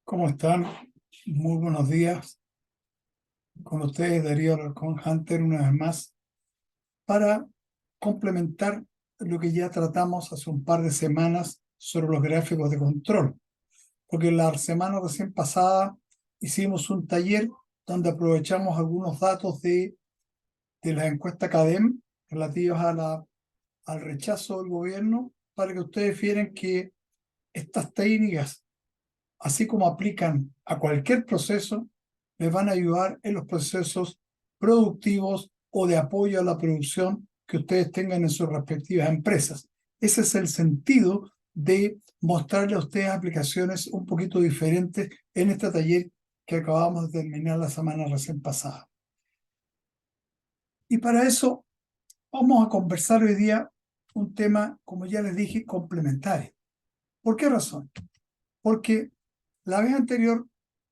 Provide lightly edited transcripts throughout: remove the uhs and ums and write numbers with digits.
¿Cómo están? Muy buenos días. Con ustedes, Darío Alarcón Hunter, una vez más, para complementar lo que ya tratamos hace un par de semanas sobre los gráficos de control. Porque la semana recién pasada hicimos un taller donde aprovechamos algunos datos de la encuesta CADEM relativos al rechazo del gobierno para que ustedes vieran que estas técnicas, así como aplican a cualquier proceso, les van a ayudar en los procesos productivos o de apoyo a la producción que ustedes tengan en sus respectivas empresas. Ese es el sentido de mostrarles a ustedes aplicaciones un poquito diferentes en este taller que acabamos de terminar la semana recién pasada. Y para eso vamos a conversar hoy día un tema, como ya les dije, complementario. ¿Por qué razón? Porque la vez anterior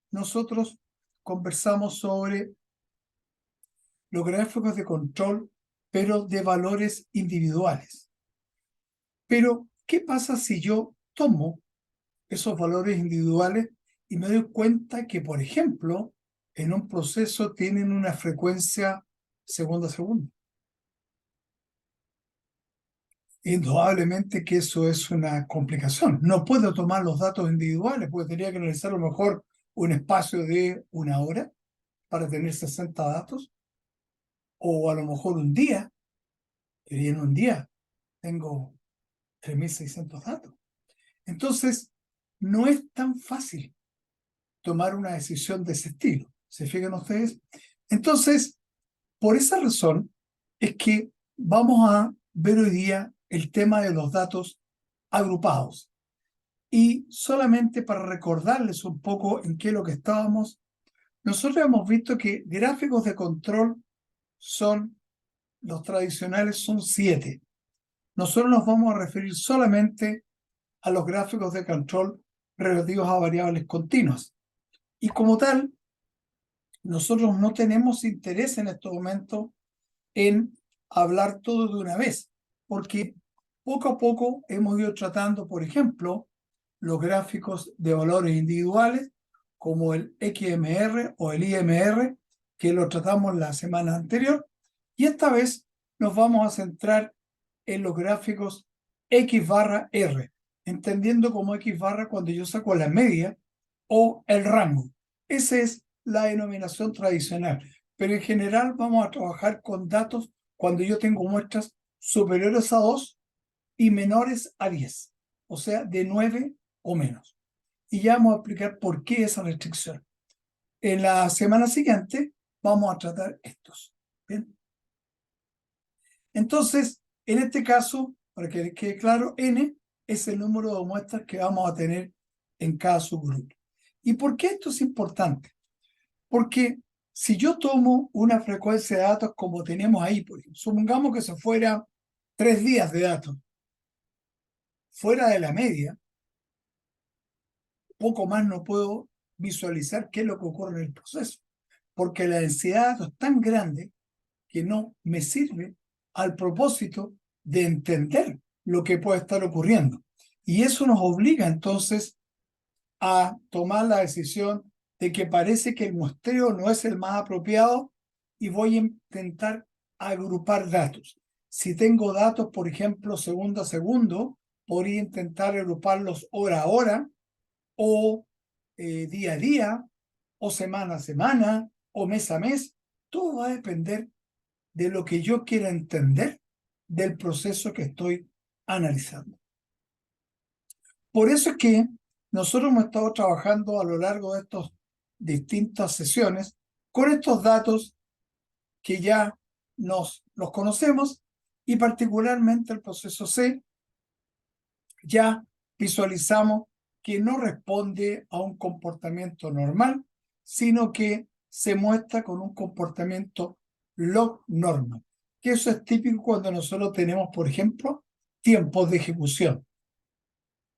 nosotros conversamos sobre los gráficos de control, pero de valores individuales. Pero, ¿qué pasa si yo tomo esos valores individuales y me doy cuenta que, por ejemplo, en un proceso tienen una frecuencia segundo a segundo? Indudablemente que eso es una complicación. No puedo tomar los datos individuales, porque tendría que analizar a lo mejor un espacio de una hora para tener 60 datos, o a lo mejor un día, y en un día tengo 3.600 datos. Entonces, no es tan fácil tomar una decisión de ese estilo. ¿Se fijan ustedes? Entonces, por esa razón es que vamos a ver hoy día el tema de los datos agrupados. Y solamente para recordarles un poco en qué es lo que estábamos, nosotros hemos visto que gráficos de control son, los tradicionales son 7. Nosotros nos vamos a referir solamente a los gráficos de control relativos a variables continuas. Y como tal, nosotros no tenemos interés en este momento en hablar todo de una vez, porque poco a poco hemos ido tratando, por ejemplo, los gráficos de valores individuales, como el XMR o el IMR, que lo tratamos la semana anterior, y esta vez nos vamos a centrar en los gráficos X barra R, entendiendo como X barra cuando yo saco la media o el rango. Esa es la denominación tradicional, pero en general vamos a trabajar con datos cuando yo tengo muestras superiores a 2 y menores a 10, o sea, de 9 o menos. Y ya vamos a explicar por qué esa restricción. En la semana siguiente vamos a tratar estos. ¿Bien? Entonces, en este caso, para que quede claro, N es el número de muestras que vamos a tener en cada subgrupo. ¿Y por qué esto es importante? Porque si yo tomo una frecuencia de datos como tenemos ahí, por ejemplo, supongamos que se fuera 3 días de datos, fuera de la media, poco más no puedo visualizar qué es lo que ocurre en el proceso, porque la densidad de datos es tan grande que no me sirve al propósito de entender lo que puede estar ocurriendo. Y eso nos obliga entonces a tomar la decisión de que parece que el muestreo no es el más apropiado y voy a intentar agrupar datos. Si tengo datos, por ejemplo, segundo a segundo, podría intentar agruparlos hora a hora o día a día o semana a semana o mes a mes. Todo va a depender de lo que yo quiera entender del proceso que estoy analizando. Por eso es que nosotros hemos estado trabajando a lo largo de estas distintas sesiones con estos datos que ya los conocemos, y particularmente el proceso C ya visualizamos que no responde a un comportamiento normal, sino que se muestra con un comportamiento log normal, que eso es típico cuando nosotros tenemos, por ejemplo, tiempos de ejecución.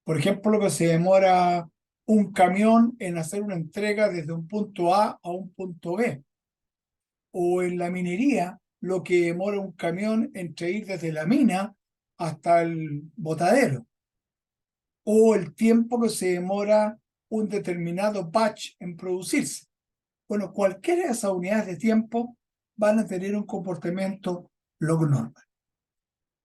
Por ejemplo, lo que se demora un camión en hacer una entrega desde un punto A a un punto B. O en la minería, lo que demora un camión entre ir desde la mina hasta el botadero. O el tiempo que se demora un determinado batch en producirse. Bueno, cualquiera de esas unidades de tiempo van a tener un comportamiento log normal.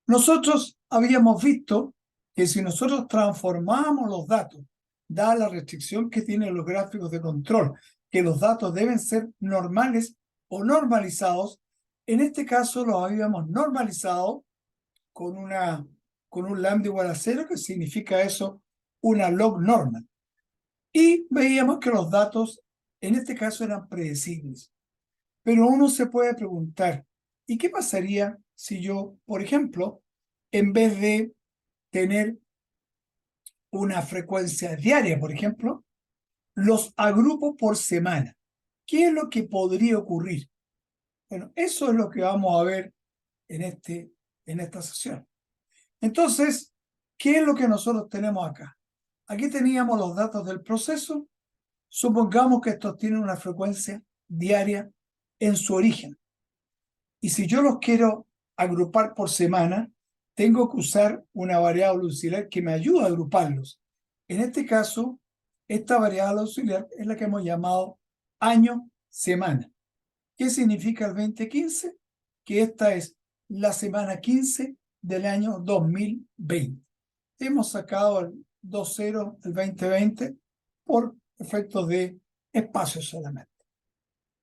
Nosotros habíamos visto que si nosotros transformamos los datos, dada la restricción que tienen los gráficos de control, que los datos deben ser normales o normalizados, en este caso los habíamos normalizado con un lambda igual a 0, que significa eso, una log normal. Y veíamos que los datos, en este caso, eran predecibles. Pero uno se puede preguntar, ¿y qué pasaría si yo, por ejemplo, en vez de tener una frecuencia diaria, por ejemplo, los agrupo por semana? ¿Qué es lo que podría ocurrir? Bueno, eso es lo que vamos a ver en esta sesión. Entonces, ¿qué es lo que nosotros tenemos acá? Aquí teníamos los datos del proceso. Supongamos que estos tienen una frecuencia diaria en su origen. Y si yo los quiero agrupar por semana, tengo que usar una variable auxiliar que me ayuda a agruparlos. En este caso, esta variable auxiliar es la que hemos llamado año-semana. ¿Qué significa el 2015? Que esta es la semana 15 del año 2020. Hemos sacado el 20, el 2020, por efectos de espacio solamente.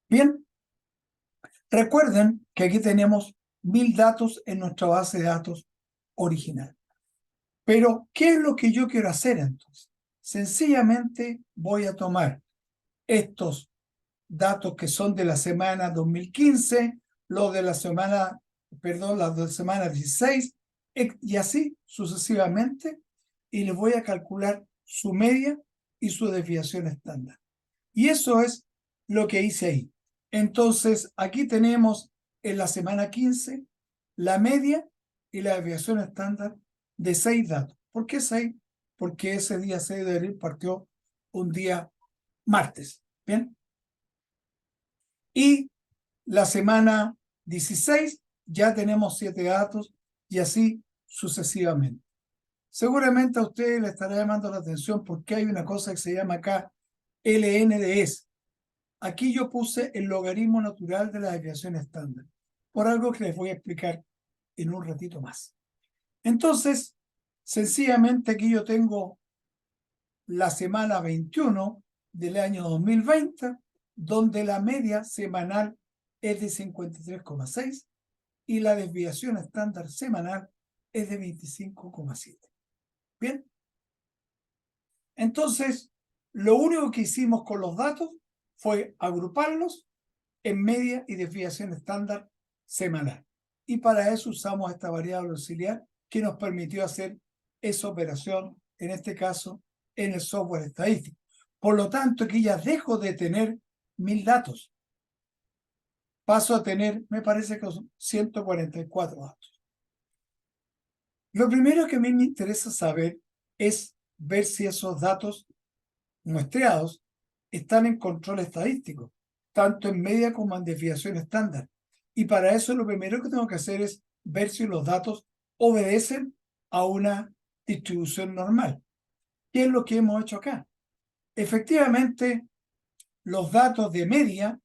Bien, recuerden que aquí tenemos 1000 datos en nuestra base de datos original. Pero, ¿qué es lo que yo quiero hacer entonces? Sencillamente voy a tomar estos datos que son de la semana 2015, los de la semana, perdón, las de la semana 16, y así sucesivamente, y les voy a calcular su media y su desviación estándar. Y eso es lo que hice ahí. Entonces, aquí tenemos en la semana 15 la media y la desviación estándar de 6 datos. ¿Por qué 6? Porque ese día 6 de abril partió un día martes. ¿Bien? Y la semana 16 ya tenemos 7 datos y así sucesivamente. Seguramente a ustedes les estará llamando la atención porque hay una cosa que se llama acá LNDS. Aquí yo puse el logaritmo natural de la desviación estándar, por algo que les voy a explicar en un ratito más. Entonces, sencillamente aquí yo tengo la semana 21 del año 2020, donde la media semanal es de 53,6 y la desviación estándar semanal es de 25,7. Bien. Entonces, lo único que hicimos con los datos fue agruparlos en media y desviación estándar semanal. Y para eso usamos esta variable auxiliar que nos permitió hacer esa operación, en este caso, en el software estadístico. Por lo tanto, aquí ya dejo de tener 1000 datos. Paso a tener, me parece que son 144 datos. Lo primero que a mí me interesa saber es ver si esos datos muestreados están en control estadístico, tanto en media como en desviación estándar. Y para eso lo primero que tengo que hacer es ver si los datos obedecen a una distribución normal. ¿Qué es lo que hemos hecho acá? Efectivamente, los datos de media,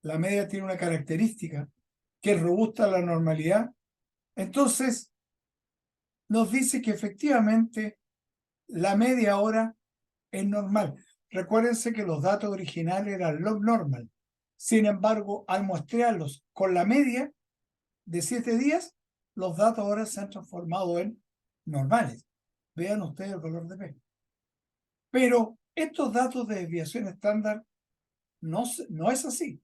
la media tiene una característica que es robusta a la normalidad, entonces nos dice que efectivamente la media ahora es normal. Recuérdense que los datos originales eran log normal. Sin embargo, al muestrearlos con la media de 7 días, los datos ahora se han transformado en normales. Vean ustedes el valor de P. Pero estos datos de desviación estándar no es así.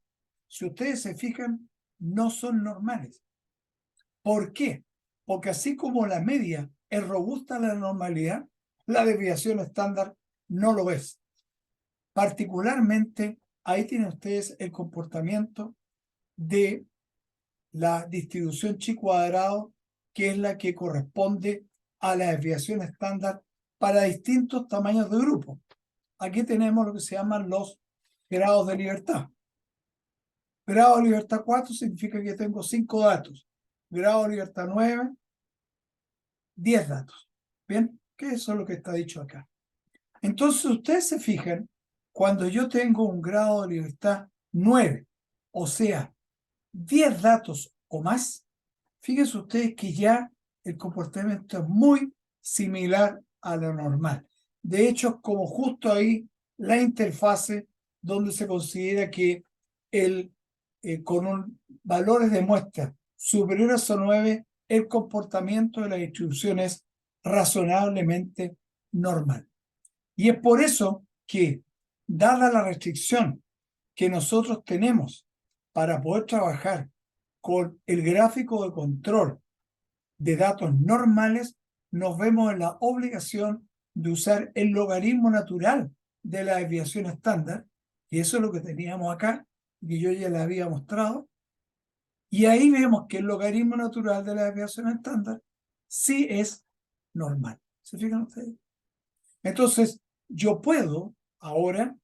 Si ustedes se fijan, no son normales. ¿Por qué? Porque así como la media es robusta a la normalidad, la desviación estándar no lo es. Particularmente, ahí tienen ustedes el comportamiento de la distribución chi cuadrado, que es la que corresponde a la desviación estándar para distintos tamaños de grupo. Aquí tenemos lo que se llaman los grados de libertad. Grado de libertad 4 significa que tengo 5 datos. Grado de libertad 9, 10 datos. Bien, que eso es lo que está dicho acá. Entonces ustedes se fijan, cuando yo tengo un grado de libertad 9, o sea, 10 datos o más, fíjense ustedes que ya el comportamiento es muy similar a lo normal. De hecho, es como justo ahí la interfase donde se considera que con valores de muestra superiores a 9, el comportamiento de la distribución es razonablemente normal. Y es por eso que, dada la restricción que nosotros tenemos para poder trabajar con el gráfico de control de datos normales, nos vemos en la obligación de usar el logaritmo natural de la desviación estándar, y eso es lo que teníamos acá, que yo ya les había mostrado, y ahí vemos que el logaritmo natural de la desviación estándar sí es normal. ¿Se fijan ustedes? Entonces, yo puedo ahora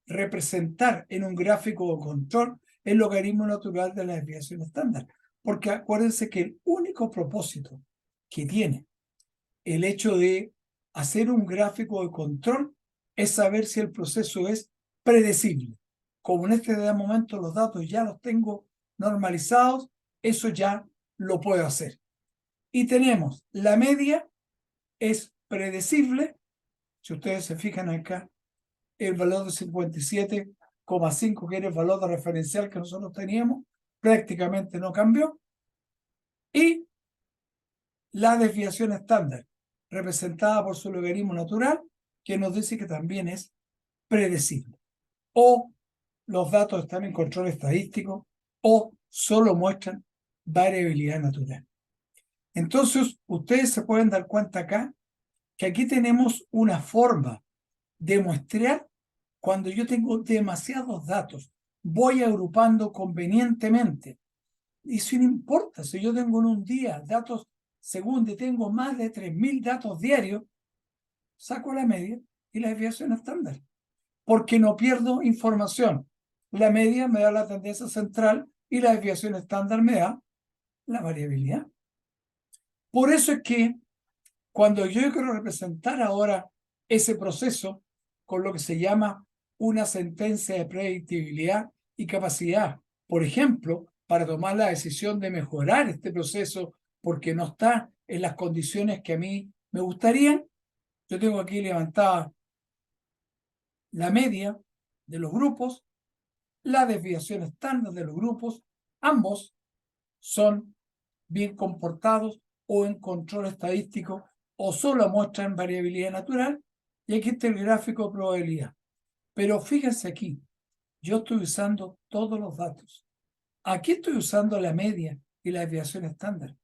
representar en un gráfico de control el logaritmo natural de la desviación estándar. Porque acuérdense que el único propósito que tiene el hecho de hacer un gráfico de control es saber si el proceso es predecible. Como en este momento los datos ya los tengo normalizados, eso ya lo puedo hacer. Y tenemos la media, es predecible. Si ustedes se fijan acá, el valor de 57,5, que era el valor de referencial que nosotros teníamos, prácticamente no cambió. Y la desviación estándar, representada por su logaritmo natural, que nos dice que también es predecible. O los datos están en control estadístico, o solo muestran variabilidad natural. Entonces, ustedes se pueden dar cuenta acá que aquí tenemos una forma de muestrear cuando yo tengo demasiados datos. Voy agrupando convenientemente. Y si no importa, si yo tengo en un día datos segundo y tengo más de 3.000 datos diarios, saco la media y la desviación estándar, porque no pierdo información. La media me da la tendencia central y la desviación estándar me da la variabilidad. Por eso es que cuando yo quiero representar ahora ese proceso con lo que se llama una sentencia de predictibilidad y capacidad, por ejemplo, para tomar la decisión de mejorar este proceso porque no está en las condiciones que a mí me gustarían, yo tengo aquí levantada la media de los grupos, la desviación estándar de los grupos, ambos son bien comportados o en control estadístico o solo muestran variabilidad natural, y aquí está el gráfico de probabilidad. Pero fíjense aquí, yo estoy usando todos los datos. Aquí estoy usando la media y la desviación estándar.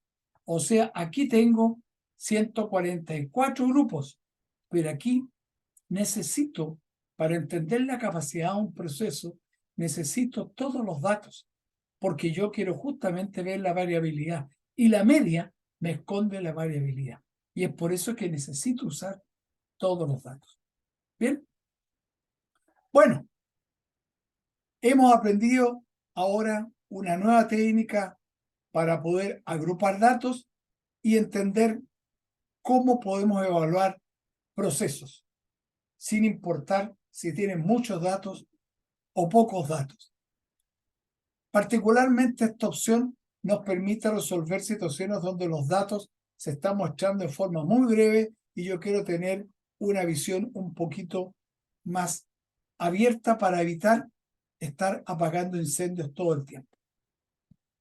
O sea, aquí tengo 144 grupos, pero aquí necesito, para entender la capacidad de un proceso, necesito todos los datos, porque yo quiero justamente ver la variabilidad. Y la media me esconde la variabilidad. Y es por eso que necesito usar todos los datos. Bien. Bueno, hemos aprendido ahora una nueva técnica para poder agrupar datos y entender cómo podemos evaluar procesos, sin importar si tienen muchos datos o pocos datos. Particularmente esta opción nos permite resolver situaciones donde los datos se están mostrando de forma muy breve y yo quiero tener una visión un poquito más abierta para evitar estar apagando incendios todo el tiempo.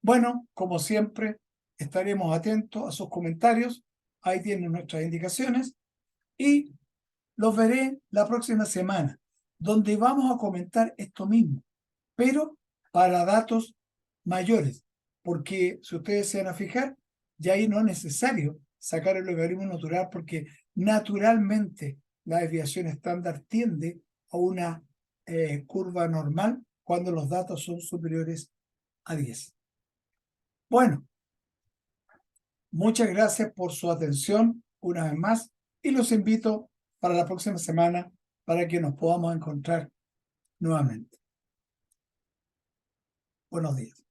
Bueno, como siempre, estaremos atentos a sus comentarios. Ahí tienen nuestras indicaciones y los veré la próxima semana, donde vamos a comentar esto mismo, pero para datos mayores, porque si ustedes se van a fijar, ya ahí no es necesario sacar el logaritmo natural, porque naturalmente la desviación estándar tiende a una curva normal cuando los datos son superiores a 10. Bueno, muchas gracias por su atención una vez más y los invito para la próxima semana para que nos podamos encontrar nuevamente. Buenos días.